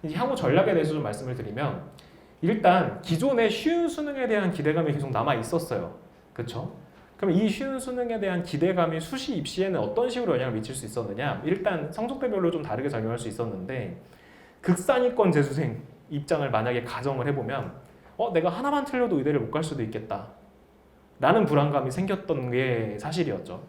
이제 향후 전략에 대해서 좀 말씀을 드리면 일단 기존의 쉬운 수능에 대한 기대감이 계속 남아 있었어요. 그렇죠? 그럼 이 쉬운 수능에 대한 기대감이 수시 입시에는 어떤 식으로 영향을 미칠 수 있었느냐? 일단 성적대별로 좀 다르게 작용할 수 있었는데 극상위권 재수생 입장을 만약에 가정을 해보면 내가 하나만 틀려도 의대를 못 갈 수도 있겠다 라는 불안감이 생겼던 게 사실이었죠.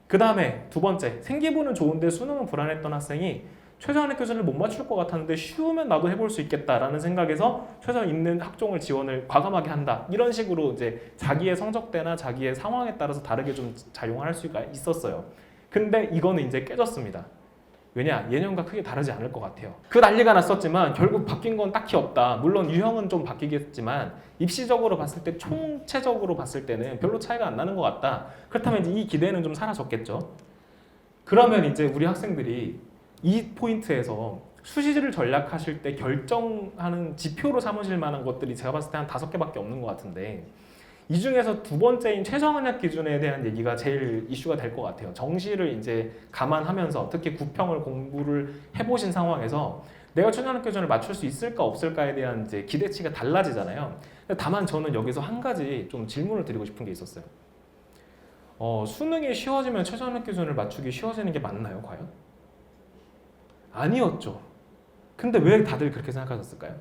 그 다음에 두 번째, 생기부는 좋은데 수능은 불안했던 학생이 최저한의 교준을 못 맞출 것 같았는데 쉬우면 나도 해볼 수 있겠다라는 생각에서 최저 있는 학종을 지원을 과감하게 한다. 이런 식으로 이제 자기의 성적대나 자기의 상황에 따라서 다르게 좀 작용할 수가 있었어요. 근데 이거는 이제 깨졌습니다. 왜냐? 예년과 크게 다르지 않을 것 같아요. 그 난리가 났었지만 결국 바뀐 건 딱히 없다. 물론 유형은 좀 바뀌겠지만 입시적으로 봤을 때 총체적으로 봤을 때는 별로 차이가 안 나는 것 같다. 그렇다면 이제 이 기대는 좀 사라졌겠죠. 그러면 이제 우리 학생들이 이 포인트에서 수시를 전략하실 때 결정하는 지표로 삼으실 만한 것들이 제가 봤을 때 한 5개밖에 없는 것 같은데 이 중에서 두 번째인 최저한약 기준에 대한 얘기가 제일 이슈가 될 것 같아요. 정시를 이제 감안하면서 특히 구평을 공부를 해보신 상황에서 내가 최저한약 기준을 맞출 수 있을까 없을까에 대한 이제 기대치가 달라지잖아요. 다만 저는 여기서 한 가지 좀 질문을 드리고 싶은 게 있었어요. 수능이 쉬워지면 최저한약 기준을 맞추기 쉬워지는 게 맞나요, 과연? 아니었죠. 근데 왜 다들 그렇게 생각하셨을까요?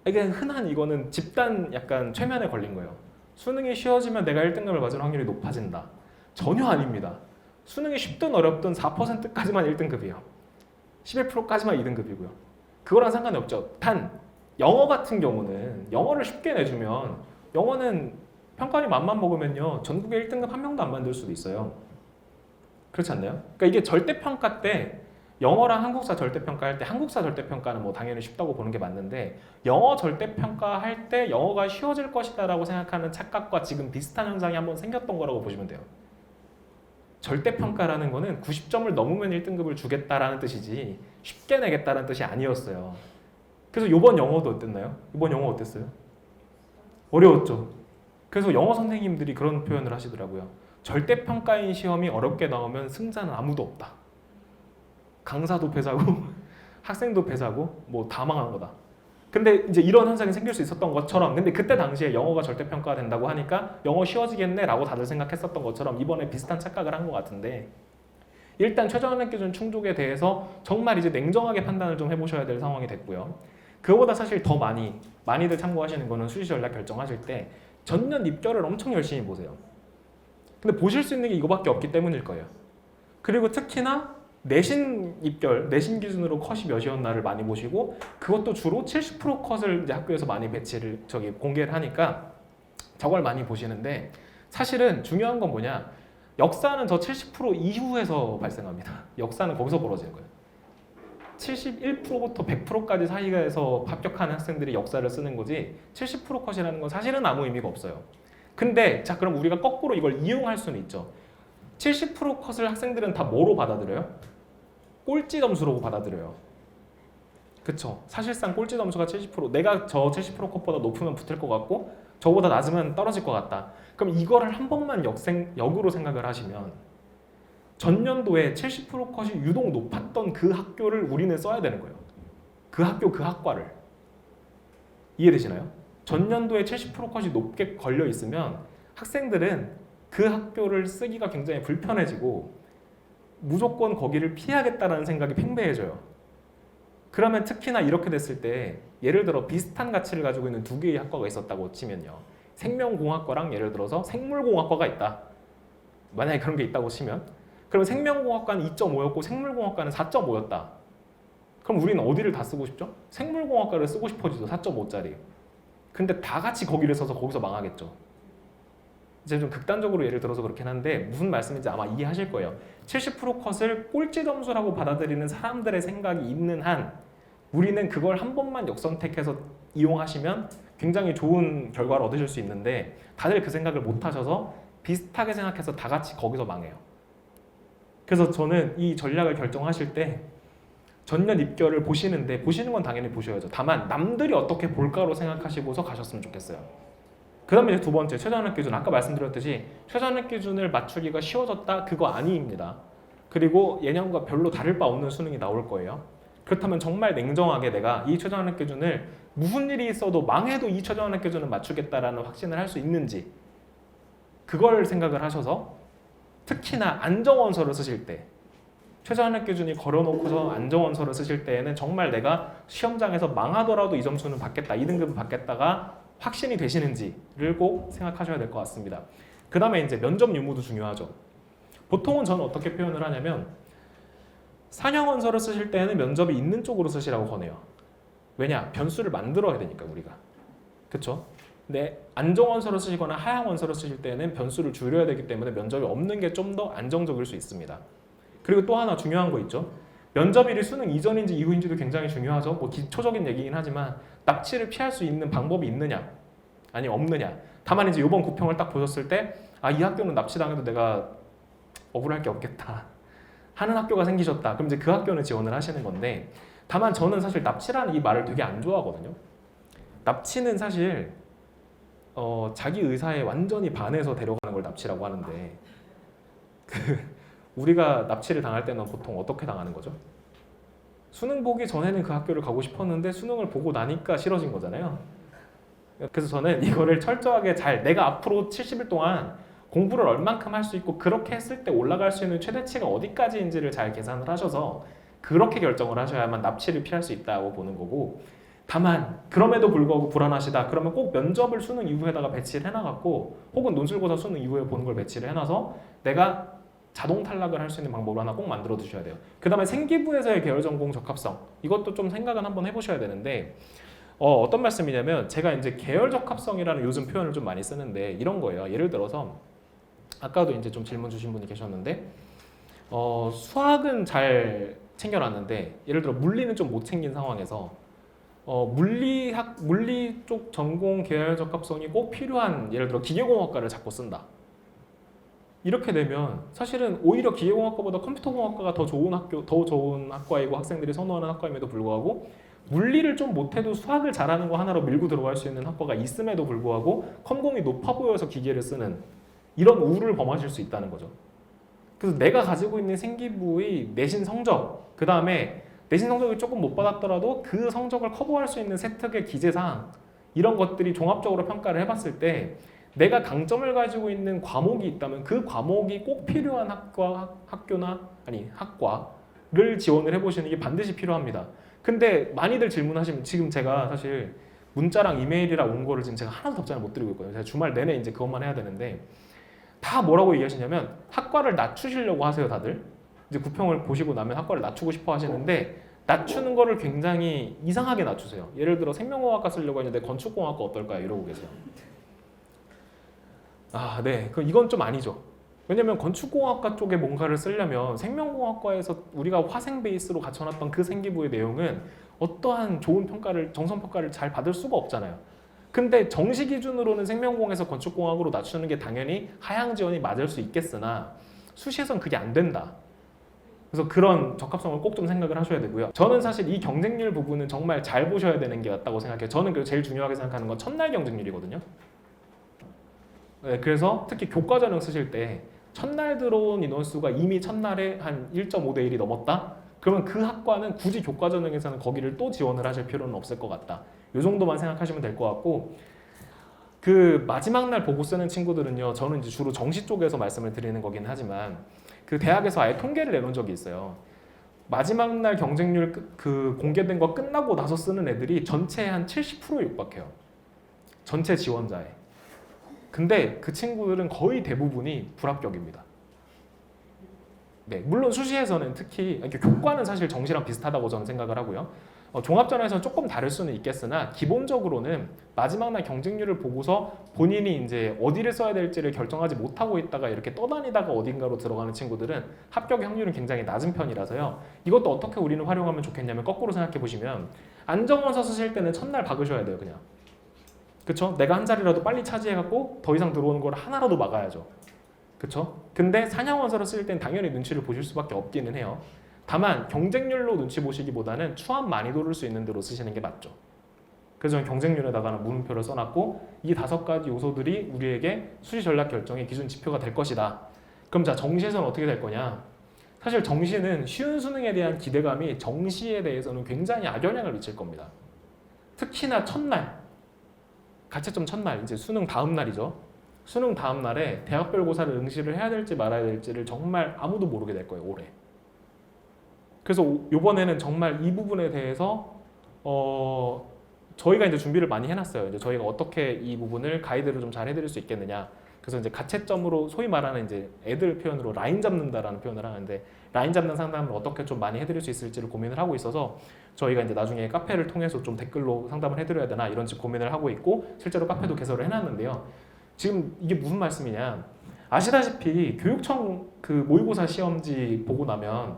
이게 흔한 이거는 집단 약간 최면에 걸린 거예요. 수능이 쉬워지면 내가 1등급을 맞을 확률이 높아진다. 전혀 아닙니다. 수능이 쉽든 어렵든 4%까지만 1등급이에요. 11%까지만 2등급이고요. 그거랑 상관이 없죠. 단 영어 같은 경우는 영어를 쉽게 내주면 영어는 평가원이 맘만 먹으면요 전국에 1등급 한 명도 안 만들 수도 있어요. 그렇지 않나요? 그러니까 이게 절대평가 때 영어랑 한국사 절대평가할 때 한국사 절대평가는 뭐 당연히 쉽다고 보는 게 맞는데 영어 절대평가할 때 영어가 쉬워질 것이다 라고 생각하는 착각과 지금 비슷한 현상이 한번 생겼던 거라고 보시면 돼요. 절대평가라는 거는 90점을 넘으면 1등급을 주겠다라는 뜻이지 쉽게 내겠다는 뜻이 아니었어요. 그래서 이번 영어도 어땠나요? 이번 영어 어땠어요? 어려웠죠. 그래서 영어 선생님들이 그런 표현을 하시더라고요. 절대평가인 시험이 어렵게 나오면 승자는 아무도 없다. 강사도 패자고 학생도 패자고 뭐 다 망한 거다. 근데 이제 이런 현상이 생길 수 있었던 것처럼 근데 그때 당시에 영어가 절대평가가 된다고 하니까 영어 쉬워지겠네 라고 다들 생각했었던 것처럼 이번에 비슷한 착각을 한 것 같은데 일단 최저한약 기준 충족에 대해서 정말 이제 냉정하게 판단을 좀 해보셔야 될 상황이 됐고요. 그거보다 사실 더 많이들 참고하시는 거는 수시 전략 결정하실 때 전년 입결을 엄청 열심히 보세요. 근데 보실 수 있는 게 이거밖에 없기 때문일 거예요. 그리고 특히나 내신 입결, 내신 기준으로 컷이 몇이었나를 많이 보시고 그것도 주로 70% 컷을 이제 학교에서 많이 배치를 공개를 하니까 저걸 많이 보시는데 사실은 중요한 건 뭐냐? 역사는 저 70% 이후에서 발생합니다. 역사는 거기서 벌어지는 거예요. 71%부터 100%까지 사이에서 합격하는 학생들이 역사를 쓰는 거지 70% 컷이라는 건 사실은 아무 의미가 없어요. 근데 자 그럼 우리가 거꾸로 이걸 이용할 수는 있죠. 70% 컷을 학생들은 다 뭐로 받아들여요? 꼴찌 점수로 받아들여요. 그쵸? 사실상 꼴찌 점수가 70% 내가 저 70% 컷보다 높으면 붙을 것 같고 저보다 낮으면 떨어질 것 같다. 그럼 이거를 한 번만 역으로 생각을 하시면 전년도에 70% 컷이 유독 높았던 그 학교를 우리는 써야 되는 거예요. 그 학교 그 학과를. 이해되시나요? 전년도에 70% 컷이 높게 걸려 있으면 학생들은 그 학교를 쓰기가 굉장히 불편해지고 무조건 거기를 피하겠다는 생각이 팽배해져요. 그러면 특히나 이렇게 됐을 때 예를 들어 비슷한 가치를 가지고 있는 두 개의 학과가 있었다고 치면요. 생명공학과랑 예를 들어서 생물공학과가 있다. 만약에 그런 게 있다고 치면 그럼 생명공학과는 2.5였고 생물공학과는 4.5였다. 그럼 우리는 어디를 다 쓰고 싶죠? 생물공학과를 쓰고 싶어지죠. 4.5짜리. 근데 다 같이 거기를 써서 거기서 망하겠죠. 이제 좀 극단적으로 예를 들어서 그렇긴 한데 무슨 말씀인지 아마 이해하실 거예요. 70% 컷을 꼴찌 점수라고 받아들이는 사람들의 생각이 있는 한 우리는 그걸 한 번만 역선택해서 이용하시면 굉장히 좋은 결과를 얻으실 수 있는데 다들 그 생각을 못 하셔서 비슷하게 생각해서 다 같이 거기서 망해요. 그래서 저는 이 전략을 결정하실 때 전년 입결을 보시는데 보시는 건 당연히 보셔야죠. 다만 남들이 어떻게 볼까로 생각하시고서 가셨으면 좋겠어요. 그 다음에 이제 두 번째 최저한약 기준 아까 말씀드렸듯이 최저한약 기준을 맞추기가 쉬워졌다? 그거 아닙니다. 그리고 예년과 별로 다를 바 없는 수능이 나올 거예요. 그렇다면 정말 냉정하게 내가 이 최저한액 기준을 무슨 일이 있어도 망해도 이 최저한액 기준을 맞추겠다라는 확신을 할 수 있는지 그걸 생각을 하셔서 특히나 안정원서를 쓰실 때 최저한액 기준이 걸어놓고서 안정원서를 쓰실 때에는 정말 내가 시험장에서 망하더라도 이 점수는 받겠다, 이 등급은 받겠다가 확신이 되시는지를 꼭 생각하셔야 될 것 같습니다. 그 다음에 이제 면접 유무도 중요하죠. 보통은 저는 어떻게 표현을 하냐면 상형원서를 쓰실 때는 면접이 있는 쪽으로 쓰시라고 권해요. 왜냐? 변수를 만들어야 되니까 우리가. 그쵸? 근데 안정원서를 쓰시거나 하향원서를 쓰실 때는 변수를 줄여야 되기 때문에 면접이 없는 게 좀 더 안정적일 수 있습니다. 그리고 또 하나 중요한 거 있죠. 면접일이 수능 이전인지 이후인지도 굉장히 중요하죠. 뭐 기초적인 얘기긴 하지만 납치를 피할 수 있는 방법이 있느냐 아니면 없느냐. 다만 이제 이번 구평을 딱 보셨을 때 아, 이 학교는 납치당해도 내가 억울할 게 없겠다 하는 학교가 생기셨다. 그럼 이제 그 학교는 지원을 하시는 건데 다만 저는 사실 납치라는 이 말을 되게 안 좋아하거든요. 납치는 사실 자기 의사에 완전히 반해서 데려가는 걸 납치라고 하는데 우리가 납치를 당할 때는 보통 어떻게 당하는 거죠? 수능 보기 전에는 그 학교를 가고 싶었는데 수능을 보고 나니까 싫어진 거잖아요. 그래서 저는 이거를 철저하게 잘 내가 앞으로 70일 동안 공부를 얼만큼 할 수 있고 그렇게 했을 때 올라갈 수 있는 최대치가 어디까지인지를 잘 계산을 하셔서 그렇게 결정을 하셔야만 납치를 피할 수 있다고 보는 거고 다만 그럼에도 불구하고 불안하시다 그러면 꼭 면접을 수능 이후에다가 배치를 해놔갖고 혹은 논술고사 수능 이후에 보는 걸 배치를 해놔서 내가 자동 탈락을 할 수 있는 방법을 하나 꼭 만들어 두셔야 돼요. 그 다음에 생기부에서의 계열 전공 적합성 이것도 좀 생각은 한번 해보셔야 되는데 어떤 말씀이냐면 제가 이제 계열 적합성이라는 요즘 표현을 좀 많이 쓰는데 이런 거예요. 예를 들어서 아까도 이제 좀 질문 주신 분이 계셨는데 수학은 잘 챙겨놨는데 예를 들어 물리는 좀 못 챙긴 상황에서 물리 쪽 전공 계열 적합성이 꼭 필요한 예를 들어 기계공학과를 자꾸 쓴다. 이렇게 되면 사실은 오히려 기계공학과보다 컴퓨터공학과가 더 좋은 학과이고 학생들이 선호하는 학과임에도 불구하고 물리를 좀 못해도 수학을 잘하는 거 하나로 밀고 들어갈 수 있는 학과가 있음에도 불구하고 컴공이 높아 보여서 기계를 쓰는 이런 우를 범하실 수 있다는 거죠. 그래서 내가 가지고 있는 생기부의 내신 성적 그 다음에 내신 성적이 조금 못 받았더라도 그 성적을 커버할 수 있는 세특의 기재사항 이런 것들이 종합적으로 평가를 해봤을 때 내가 강점을 가지고 있는 과목이 있다면 그 과목이 꼭 필요한 학과를 지원을 해보시는 게 반드시 필요합니다. 근데 많이들 질문하시면 지금 제가 사실 문자랑 이메일이랑 온 거를 지금 제가 하나도 답장을 못 드리고 있거든요. 제가 주말 내내 이제 그것만 해야 되는데 다 뭐라고 얘기하시냐면 학과를 낮추시려고 하세요, 다들. 이제 구평을 보시고 나면 학과를 낮추고 싶어 하시는데 낮추는 거를 굉장히 이상하게 낮추세요. 예를 들어 생명공학과 쓰려고 했는데 건축공학과 어떨까요? 이러고 계세요. 아, 네. 이건 좀 아니죠. 왜냐면 건축공학과 쪽에 뭔가를 쓰려면 생명공학과에서 우리가 화생 베이스로 갖춰놨던 그 생기부의 내용은 어떠한 좋은 평가를, 정성 평가를 잘 받을 수가 없잖아요. 근데 정시 기준으로는 생명공에서 건축공학으로 낮추는 게 당연히 하향 지원이 맞을 수 있겠으나 수시에선 그게 안 된다. 그래서 그런 적합성을 꼭 좀 생각을 하셔야 되고요. 저는 사실 이 경쟁률 부분은 정말 잘 보셔야 되는 게 맞다고 생각해요. 저는 제일 중요하게 생각하는 건 첫날 경쟁률이거든요. 네, 그래서 특히 교과전형 쓰실 때 첫날 들어온 인원수가 이미 첫날에 한 1.5대 1이 넘었다? 그러면 그 학과는 굳이 교과전형에서는 거기를 또 지원을 하실 필요는 없을 것 같다. 이 정도만 생각하시면 될 것 같고 그 마지막 날 보고 쓰는 친구들은요. 저는 이제 주로 정시 쪽에서 말씀을 드리는 거긴 하지만 그 대학에서 아예 통계를 내놓은 적이 있어요. 마지막 날 경쟁률 그 공개된 거 끝나고 나서 쓰는 애들이 전체의 한 70%에 육박해요. 전체 지원자에. 근데 그 친구들은 거의 대부분이 불합격입니다. 네, 물론 수시에서는 특히 교과는 사실 정시랑 비슷하다고 저는 생각을 하고요. 종합전형에서는 조금 다를 수는 있겠으나 기본적으로는 마지막 날 경쟁률을 보고서 본인이 이제 어디를 써야 될지를 결정하지 못하고 있다가 이렇게 떠다니다가 어딘가로 들어가는 친구들은 합격 확률은 굉장히 낮은 편이라서요. 이것도 어떻게 우리는 활용하면 좋겠냐면 거꾸로 생각해 보시면 안정원서 쓰실 때는 첫날 박으셔야 돼요, 그냥. 그쵸? 내가 한 자리라도 빨리 차지해갖고 더 이상 들어오는 걸 하나라도 막아야죠. 그쵸? 근데 상향원서를 쓸 땐 당연히 눈치를 보실 수밖에 없기는 해요. 다만 경쟁률로 눈치 보시기보다는 추합 많이 도를 수 있는 대로 쓰시는 게 맞죠. 그래서 저는 경쟁률에다가는 물음표를 써놨고 이 5가지 요소들이 우리에게 수시 전략 결정의 기준 지표가 될 것이다. 그럼 자 정시에서는 어떻게 될 거냐? 사실 정시는 쉬운 수능에 대한 기대감이 정시에 대해서는 굉장히 악영향을 미칠 겁니다. 특히나 첫날, 가채점 첫날, 이제 수능 다음 날이죠. 수능 다음 날에 대학별 고사를 응시를 해야 될지 말아야 될지를 정말 아무도 모르게 될 거예요, 올해. 그래서 이번에는 정말 이 부분에 대해서 저희가 이제 준비를 많이 해놨어요. 이제 저희가 어떻게 이 부분을 가이드를 좀 잘 해드릴 수 있겠느냐. 그래서 이제 가채점으로 소위 말하는 이제 애들 표현으로 라인 잡는다라는 표현을 하는데 라인 잡는 상담을 어떻게 좀 많이 해드릴 수 있을지를 고민을 하고 있어서 저희가 이제 나중에 카페를 통해서 좀 댓글로 상담을 해드려야 되나 이런 식 고민을 하고 있고 실제로 카페도 개설을 해놨는데요. 지금 이게 무슨 말씀이냐? 아시다시피 교육청 그 모의고사 시험지 보고 나면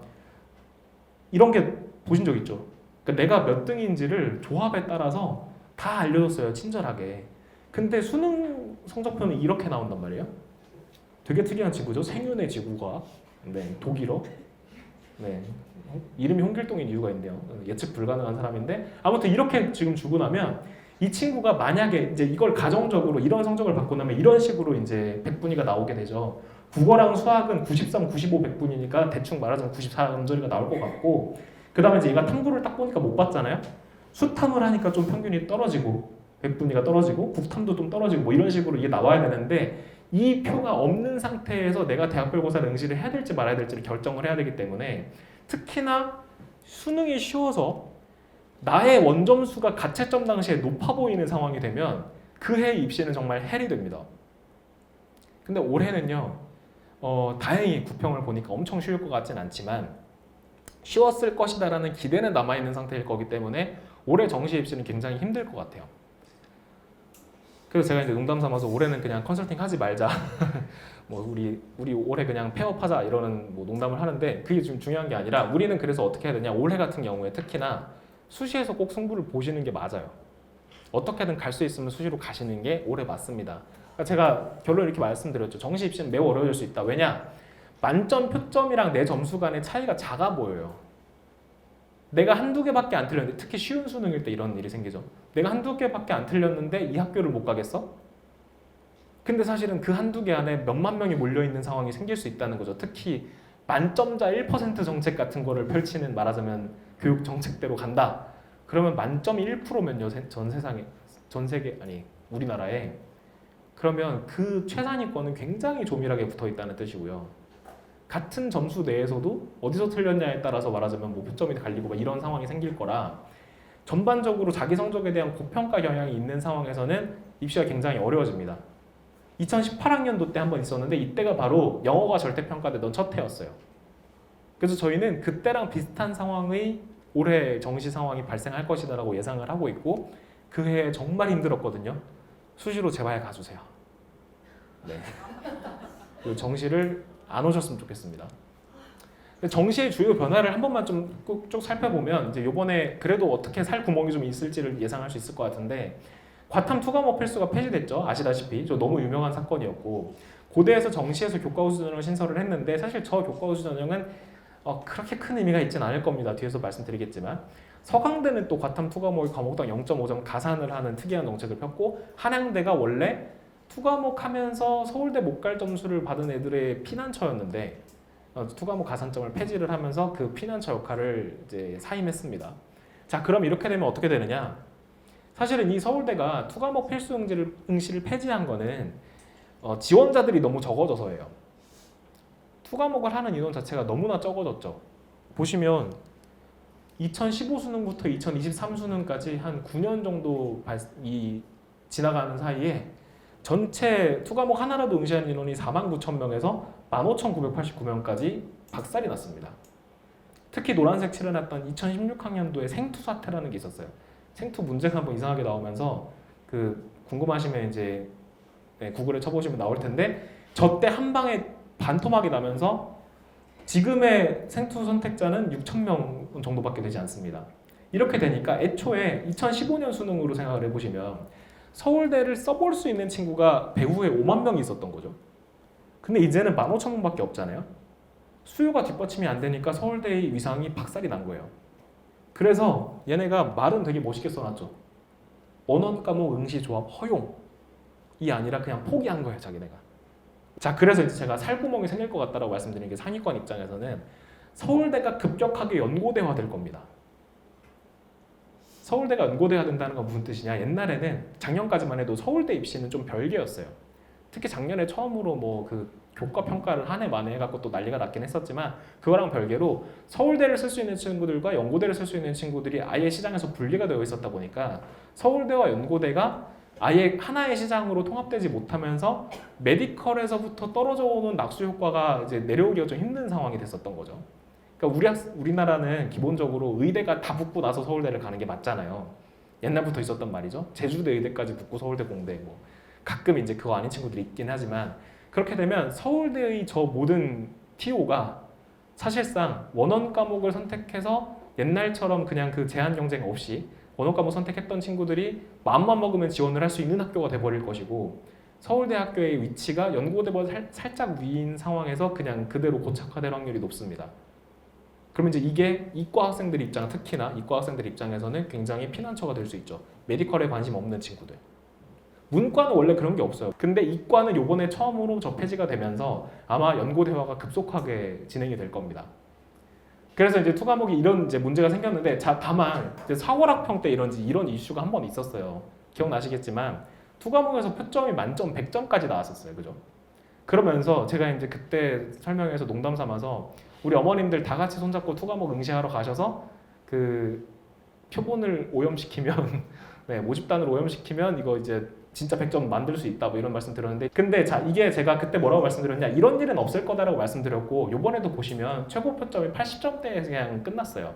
이런 게 보신 적 있죠? 그러니까 내가 몇 등인지를 조합에 따라서 다 알려줬어요, 친절하게. 근데 수능 성적표는 이렇게 나온단 말이에요. 되게 특이한 지구죠. 생윤의 지구과학. 네, 독일어. 네, 이름이 홍길동인 이유가 있는데요. 예측 불가능한 사람인데 아무튼 이렇게 지금 주고 나면 이 친구가 만약에 이제 이걸 가정적으로 이런 성적을 받고 나면 이런 식으로 이제 100분위가 나오게 되죠. 국어랑 수학은 93, 95, 100분이니까 대충 말하자면 94점짜리가 나올 것 같고 그 다음에 이제 얘가 탐구를 딱 보니까 못 봤잖아요. 수탐을 하니까 좀 평균이 떨어지고 100분위가 떨어지고 국탐도 좀 떨어지고 뭐 이런 식으로 이게 나와야 되는데 이 표가 없는 상태에서 내가 대학별 고사를 응시를 해야 될지 말아야 될지를 결정을 해야 되기 때문에 특히나 수능이 쉬워서 나의 원점수가 가채점 당시에 높아 보이는 상황이 되면 그 해 입시는 정말 헬이 됩니다. 근데 올해는요 다행히 구평을 보니까 엄청 쉬울 것 같진 않지만 쉬웠을 것이다라는 기대는 남아있는 상태일 거기 때문에 올해 정시 입시는 굉장히 힘들 것 같아요. 그래서 제가 이제 농담 삼아서 올해는 그냥 컨설팅 하지 말자. 뭐 우리 올해 그냥 폐업하자 이러는 뭐 농담을 하는데 그게 좀 중요한 게 아니라 우리는 그래서 어떻게 해야 되냐. 올해 같은 경우에 특히나 수시에서 꼭 승부를 보시는 게 맞아요. 어떻게든 갈 수 있으면 수시로 가시는 게 올해 맞습니다. 그러니까 제가 결론 이렇게 말씀드렸죠. 정시 입시는 매우 어려워질 수 있다. 왜냐? 만점 표점이랑 내 점수 간의 차이가 작아 보여요. 내가 한두 개밖에 안 틀렸는데 특히 쉬운 수능일 때 이런 일이 생기죠. 내가 한두 개밖에 안 틀렸는데 이 학교를 못 가겠어? 근데 사실은 그 한두 개 안에 몇만 명이 몰려있는 상황이 생길 수 있다는 거죠. 특히 만점자 1% 정책 같은 거를 펼치는 말하자면 교육 정책대로 간다. 그러면 만점이 1%면요. 전 세계 아니 우리나라에 그러면 그 최상위권은 굉장히 조밀하게 붙어 있다는 뜻이고요. 같은 점수 내에서도 어디서 틀렸냐에 따라서 말하자면 뭐 표점이 갈리고 막 이런 상황이 생길 거라 전반적으로 자기 성적에 대한 고평가 경향이 있는 상황에서는 입시가 굉장히 어려워집니다. 2018학년도 때 한 번 있었는데 이때가 바로 영어가 절대평가되던 첫 해였어요. 그래서 저희는 그때랑 비슷한 상황의 올해 정시 상황이 발생할 것이다라고 예상을 하고 있고 그 해에 정말 힘들었거든요. 수시로 제발 가주세요. 네. 그 정시를 안 오셨으면 좋겠습니다. 정시의 주요 변화를 한 번만 좀 쭉 살펴보면 이제 이번에 그래도 어떻게 살 구멍이 좀 있을지를 예상할 수 있을 것 같은데 과탐 투과목 필수가 폐지됐죠. 아시다시피 저 너무 유명한 사건이었고 고대에서 정시에서 교과우수 전형을 신설을 했는데 사실 저 교과우수 전형은 그렇게 큰 의미가 있진 않을 겁니다. 뒤에서 말씀드리겠지만 서강대는 또 과탐 투과목이 과목당 0.5점 가산을 하는 특이한 정책을 폈고 한양대가 원래 투과목 하면서 서울대 못 갈 점수를 받은 애들의 피난처였는데 투과목 가산점을 폐지를 하면서 그 피난처 역할을 이제 사임했습니다. 자, 그럼 이렇게 되면 어떻게 되느냐? 사실은 이 서울대가 투과목 필수 응시를 폐지한 거는 지원자들이 너무 적어져서예요. 투과목을 하는 인원 자체가 너무나 적어졌죠. 보시면 2015 수능부터 2023 수능까지 한 9년 정도 지나가는 사이에 전체 투과목 하나라도 응시한 인원이 49,000명에서 15,989명까지 박살이 났습니다. 특히 노란색 칠해놨던 2016학년도에 생투 사태라는 게 있었어요. 생투 문제가 한번 이상하게 나오면서 그 궁금하시면 이제 구글에 쳐보시면 나올 텐데 저 때 한 방에 반토막이 나면서 지금의 생투 선택자는 6,000명 정도밖에 되지 않습니다. 이렇게 되니까 애초에 2015년 수능으로 생각을 해보시면 서울대를 써볼 수 있는 친구가 배후에 5만 명이 있었던 거죠. 근데 이제는 15,000명밖에 없잖아요. 수요가 뒷받침이 안 되니까 서울대의 위상이 박살이 난 거예요. 그래서 얘네가 말은 되게 멋있게 써놨죠. 원원 과목 응시 조합 허용이 아니라 그냥 포기한 거예요, 자기네가. 자, 그래서 이제 제가 살구멍이 생길 것 같다라고 말씀드린 게 상위권 입장에서는 서울대가 급격하게 연고대화 될 겁니다. 서울대가 연고대화 된다는 건 무슨 뜻이냐? 옛날에는 작년까지만 해도 서울대 입시는 좀 별개였어요. 특히 작년에 처음으로 뭐 그 교과 평가를 한 해 만에 해갖고 또 난리가 났긴 했었지만 그거랑 별개로 서울대를 쓸 수 있는 친구들과 연고대를 쓸 수 있는 친구들이 아예 시장에서 분리가 되어 있었다 보니까 서울대와 연고대가 아예 하나의 시장으로 통합되지 못하면서 메디컬에서부터 떨어져 오는 낙수 효과가 이제 내려오기가 좀 힘든 상황이 됐었던 거죠. 그러니까 우리나라는 기본적으로 의대가 다 붙고 나서 서울대를 가는 게 맞잖아요. 옛날부터 있었던 말이죠. 제주대 의대까지 붙고 서울대 공대 뭐 가끔 이제 그거 아닌 친구들이 있긴 하지만 그렇게 되면 서울대의 저 모든 TO가 사실상 원원 과목을 선택해서 옛날처럼 그냥 그 제한 경쟁 없이 원원 과목 선택했던 친구들이 마음만 먹으면 지원을 할 수 있는 학교가 돼버릴 것이고 서울대학교의 위치가 연고대보다 살짝 위인 상황에서 그냥 그대로 고착화될 확률이 높습니다. 그러면 이제 이게 이과 학생들 입장, 특히나 이과 학생들 입장에서는 굉장히 피난처가 될 수 있죠. 메디컬에 관심 없는 친구들. 문과는 원래 그런 게 없어요. 근데 이과는 요번에 처음으로 저 폐지가 되면서 아마 연고대화가 급속하게 진행이 될 겁니다. 그래서 이제 투과목이 이런 이제 문제가 생겼는데 다만 이제 사월학평 때 이런 이슈가 한 번 있었어요. 기억나시겠지만 투과목에서 표점이 만점 100점까지 나왔었어요. 그죠? 그러면서 제가 이제 그때 설명해서 농담 삼아서 우리 어머님들 다 같이 손잡고 투과목 응시하러 가셔서 그 표본을 오염시키면 네, 모집단을 오염시키면 이거 이제 진짜 100점 만들 수 있다 뭐 이런 말씀 드렸는데 근데 자 이게 제가 그때 뭐라고 말씀드렸냐 이런 일은 없을 거다라고 말씀드렸고 요번에도 보시면 최고 표점이 80점대에서 그냥 끝났어요.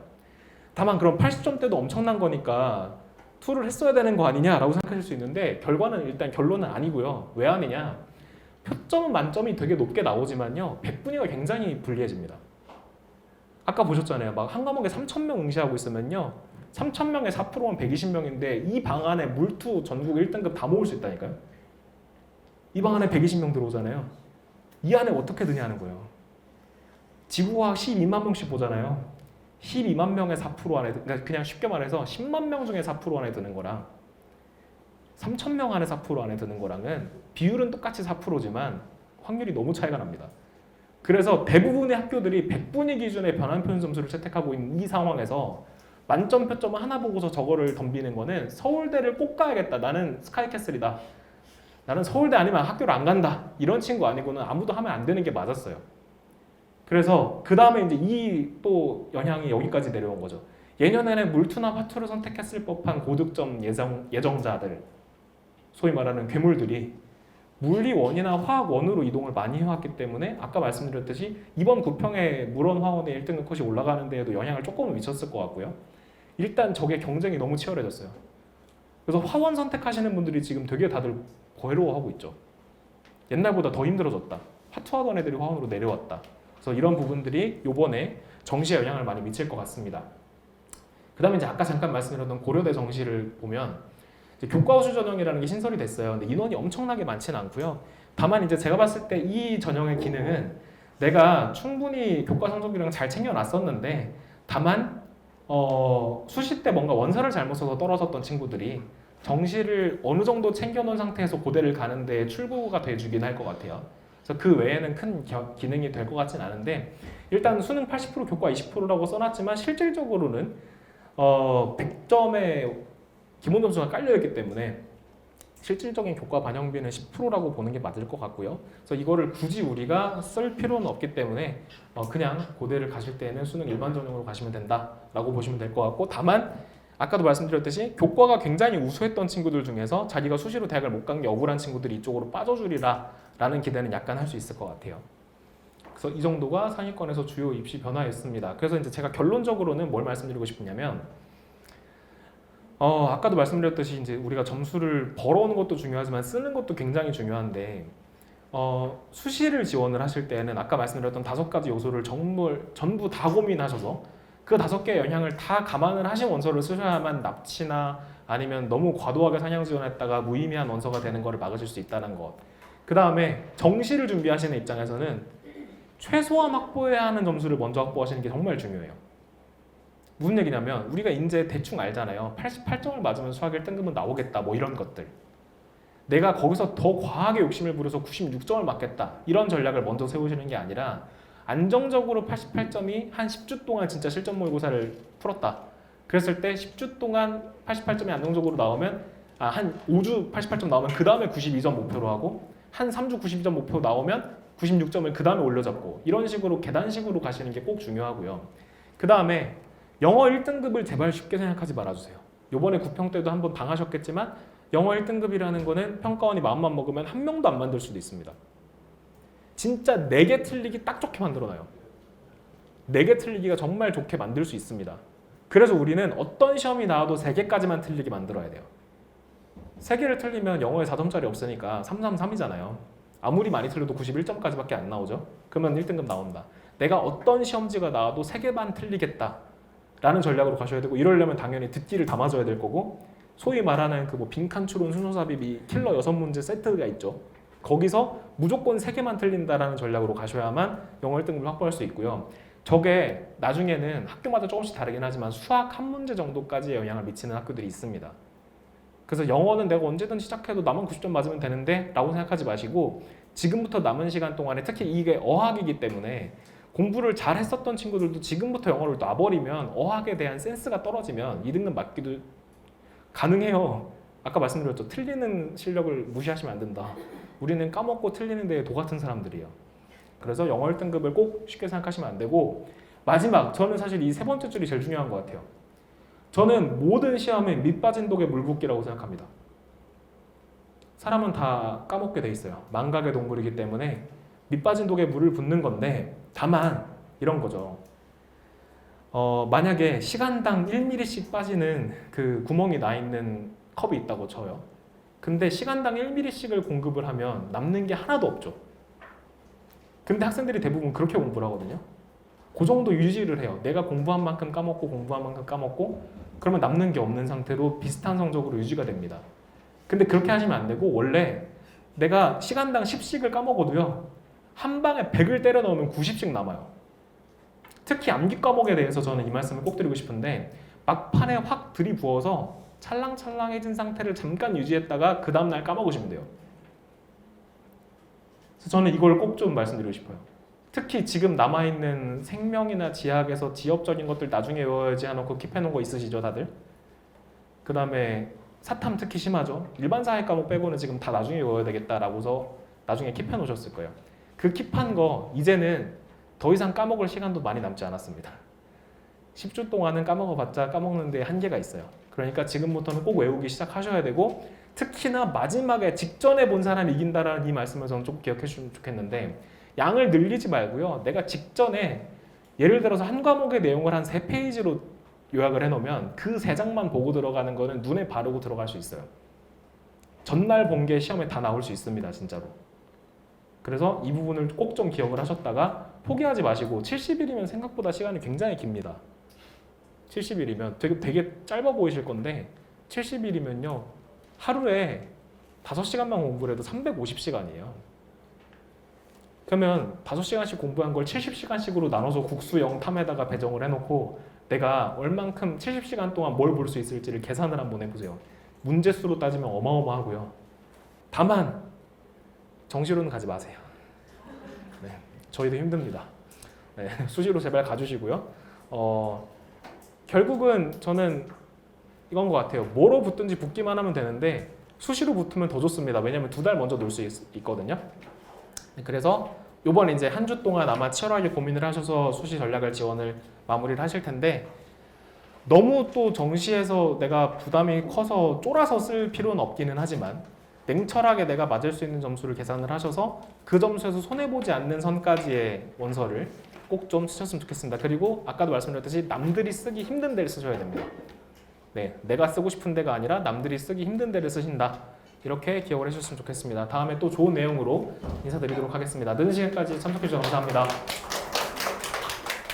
다만 그럼 80점대도 엄청난 거니까 투를 했어야 되는 거 아니냐라고 생각하실 수 있는데 결과는 일단 결론은 아니고요. 왜 아니냐? 표점은 만점이 되게 높게 나오지만요. 백분위가 굉장히 불리해집니다. 아까 보셨잖아요. 막 한 과목에 3,000명 응시하고 있으면요. 3,000명에 4%면 120명인데 이 방 안에 물투 전국 1등급 다 모을 수 있다니까요. 이 방 안에 120명 들어오잖아요. 이 안에 어떻게 드냐는 거예요. 지구과학 12만 명씩 보잖아요. 12만 명의 4% 안에 그러니까 그냥 쉽게 말해서 10만 명 중에 4% 안에 드는 거랑 3,000명 안에 4% 안에 드는 거랑은 비율은 똑같이 4%지만 확률이 너무 차이가 납니다. 그래서 대부분의 학교들이 100분위 기준의 변환편 점수를 채택하고 있는 이 상황에서 만점 표점을 하나 보고서 저거를 덤비는 거는 서울대를 꼭 가야겠다. 나는 스카이캐슬이다. 나는 서울대 아니면 학교를 안 간다. 이런 친구 아니고는 아무도 하면 안 되는 게 맞았어요. 그래서 그 다음에 이제 이 또 영향이 여기까지 내려온 거죠. 예년에는 물투나 화투를 선택했을 법한 고득점 예정자들, 소위 말하는 괴물들이 물리 1이나 화학 1으로 이동을 많이 해왔기 때문에 아까 말씀드렸듯이 이번 구평에 물원 화원의 1등급 컷이 올라가는 데에도 영향을 조금은 미쳤을 것 같고요. 일단 저게 경쟁이 너무 치열해졌어요. 그래서 화원 선택하시는 분들이 지금 되게 다들 괴로워하고 있죠. 옛날보다 더 힘들어졌다. 화투하던 애들이 화원으로 내려왔다. 그래서 이런 부분들이 요번에 정시에 영향을 많이 미칠 것 같습니다. 그 다음에 이제 아까 잠깐 말씀드렸던 고려대 정시를 보면 교과 우수 전형이라는 게 신설이 됐어요. 근데 인원이 엄청나게 많지는 않고요. 다만 이제 제가 봤을 때 이 전형의 기능은 내가 충분히 교과 성적이랑 잘 챙겨놨었는데 다만 수시 때 뭔가 원서를 잘못 써서 떨어졌던 친구들이 정시를 어느 정도 챙겨놓은 상태에서 고대를 가는데 출구가 돼주긴 할 것 같아요. 그래서 그 외에는 큰 기능이 될 것 같진 않은데 일단 수능 80% 교과 20%라고 써놨지만 실질적으로는 100점의 기본 점수가 깔려있기 때문에 실질적인 교과 반영비는 10%라고 보는 게 맞을 것 같고요. 그래서 이거를 굳이 우리가 쓸 필요는 없기 때문에 그냥 고대를 가실 때는 수능 일반 전형으로 가시면 된다라고 보시면 될 것 같고 다만 아까도 말씀드렸듯이 교과가 굉장히 우수했던 친구들 중에서 자기가 수시로 대학을 못 간 게 억울한 친구들이 이쪽으로 빠져주리라 라는 기대는 약간 할 수 있을 것 같아요. 그래서 이 정도가 상위권에서 주요 입시 변화였습니다. 그래서 이제 제가 결론적으로는 뭘 말씀드리고 싶으냐면 아까도 말씀드렸듯이 이제 우리가 점수를 벌어오는 것도 중요하지만 쓰는 것도 굉장히 중요한데 수시를 지원을 하실 때는 아까 말씀드렸던 5가지 요소를 전부 다 고민하셔서 그 5개의 영향을 다 감안을 하신 원서를 쓰셔야만 납치나 아니면 너무 과도하게 상향 지원했다가 무의미한 원서가 되는 것을 막으실 수 있다는 것. 그 다음에 정시를 준비하시는 입장에서는 최소한 확보해야 하는 점수를 먼저 확보하시는 게 정말 중요해요. 무슨 얘기냐면 우리가 이제 대충 알잖아요. 88점을 맞으면 수학 1등급은 나오겠다 뭐 이런 것들. 내가 거기서 더 과하게 욕심을 부려서 96점을 맞겠다 이런 전략을 먼저 세우시는 게 아니라 안정적으로 88점이 한 10주 동안 진짜 실전 모의고사를 풀었다. 그랬을 때 10주 동안 88점이 안정적으로 나오면 한 5주 88점 나오면 그 다음에 92점 목표로 하고 한 3주 92점 목표 나오면 96점을 그 다음에 올려잡고 이런 식으로 계단식으로 가시는 게 꼭 중요하고요. 그 다음에 영어 1등급을 제발 쉽게 생각하지 말아주세요. 요번에 구평 때도 한번 당하셨겠지만 영어 1등급이라는 거는 평가원이 마음만 먹으면 한 명도 안 만들 수도 있습니다. 진짜 4개 틀리기 딱 좋게 만들어놔요. 4개 틀리기가 정말 좋게 만들 수 있습니다. 그래서 우리는 어떤 시험이 나와도 3개까지만 틀리게 만들어야 돼요. 3개를 틀리면 영어에 4점짜리 없으니까 333이잖아요. 아무리 많이 틀려도 91점까지밖에 안 나오죠. 그러면 1등급 나온다. 내가 어떤 시험지가 나와도 3개만 틀리겠다 라는 전략으로 가셔야 되고, 이러려면 당연히 듣기를 다 맞아야 될 거고, 소위 말하는 그 뭐 빈칸 추론 순서삽입이 킬러 6문제 세트가 있죠. 거기서 무조건 3개만 틀린다라는 전략으로 가셔야만 영어 1등급을 확보할 수 있고요. 저게 나중에는 학교마다 조금씩 다르긴 하지만 수학 한 문제 정도까지 영향을 미치는 학교들이 있습니다. 그래서 영어는 내가 언제든 시작해도 나만 90점 맞으면 되는데 라고 생각하지 마시고, 지금부터 남은 시간 동안에 특히 이게 어학이기 때문에 공부를 잘 했었던 친구들도 지금부터 영어를 놔버리면 어학에 대한 센스가 떨어지면 2등급 맞기도 가능해요. 아까 말씀드렸죠. 틀리는 실력을 무시하시면 안 된다. 우리는 까먹고 틀리는 데에 도 같은 사람들이에요. 그래서 영어 1등급을 꼭 쉽게 생각하시면 안 되고, 마지막, 저는 사실 이 3번째 줄이 제일 중요한 것 같아요. 저는 모든 시험은 밑 빠진 독에 물 붓기라고 생각합니다. 사람은 다 까먹게 돼 있어요. 망각의 동물이기 때문에 밑 빠진 독에 물을 붓는 건데, 다만 이런 거죠. 만약에 시간당 1mm씩 빠지는 그 구멍이 나 있는 컵이 있다고 쳐요. 근데 시간당 1mm씩을 공급을 하면 남는 게 하나도 없죠. 근데 학생들이 대부분 그렇게 공부를 하거든요. 그 정도 유지를 해요. 내가 공부한 만큼 까먹고 공부한 만큼 까먹고, 그러면 남는 게 없는 상태로 비슷한 성적으로 유지가 됩니다. 근데 그렇게 하시면 안 되고, 원래 내가 시간당 10씩을 까먹어도요, 한 방에 100을 때려 넣으면 90씩 남아요. 특히 암기 과목에 대해서 저는 이 말씀을 꼭 드리고 싶은데, 막판에 확 들이부어서 찰랑찰랑해진 상태를 잠깐 유지했다가 그 다음날 까먹으시면 돼요. 그래서 저는 이걸 꼭 좀 말씀드리고 싶어요. 특히 지금 남아있는 생명이나 지학에서 지엽적인 것들 나중에 외워야지 해놓고 킵해놓은 거 있으시죠 다들? 그 다음에 사탐 특히 심하죠. 일반 사회 과목 빼고는 지금 다 나중에 외워야 되겠다라고서 나중에 킵해놓으셨을 거예요. 그 킵한 거 이제는 더 이상 까먹을 시간도 많이 남지 않았습니다. 10주 동안은 까먹어봤자 까먹는 데 한계가 있어요. 그러니까 지금부터는 꼭 외우기 시작하셔야 되고, 특히나 마지막에 직전에 본 사람이 이긴다라는 이 말씀을 저는 좀 기억해 주시면 좋겠는데, 양을 늘리지 말고요. 내가 직전에 예를 들어서 한 과목의 내용을 한 3페이지로 요약을 해놓으면 그 3장만 보고 들어가는 거는 눈에 바르고 들어갈 수 있어요. 전날 본 게 시험에 다 나올 수 있습니다. 진짜로. 그래서 이 부분을 꼭 좀 기억을 하셨다가 포기하지 마시고, 70일이면 생각보다 시간이 굉장히 깁니다. 70일이면 되게 짧아 보이실 건데 70일이면요 하루에 5시간만 공부를 해도 350시간이에요. 그러면 5시간씩 공부한 걸 70시간씩으로 나눠서 국수 0탐에다가 배정을 해놓고 내가 얼만큼 70시간 동안 뭘 볼 수 있을지를 계산을 한번 해보세요. 문제수로 따지면 어마어마하고요. 다만 정시로는 가지 마세요. 네, 저희도 힘듭니다. 네, 수시로 제발 가주시고요. 결국은 저는 이건 것 같아요. 뭐로 붙든지 붙기만 하면 되는데 수시로 붙으면 더 좋습니다. 왜냐면 2달 먼저 놀 수 있거든요. 그래서 이번 이제 한 주 동안 아마 치열하게 고민을 하셔서 수시 전략을 지원을 마무리를 하실 텐데, 너무 또 정시에서 내가 부담이 커서 쫄아서 쓸 필요는 없기는 하지만 냉철하게 내가 맞을 수 있는 점수를 계산을 하셔서 그 점수에서 손해보지 않는 선까지의 원서를 꼭 좀 쓰셨으면 좋겠습니다. 그리고 아까도 말씀드렸듯이 남들이 쓰기 힘든 데를 쓰셔야 됩니다. 네, 내가 쓰고 싶은 데가 아니라 남들이 쓰기 힘든 데를 쓰신다. 이렇게 기억을 해주셨으면 좋겠습니다. 다음에 또 좋은 내용으로 인사드리도록 하겠습니다. 늦은 시간까지 참석해 주셔서 감사합니다.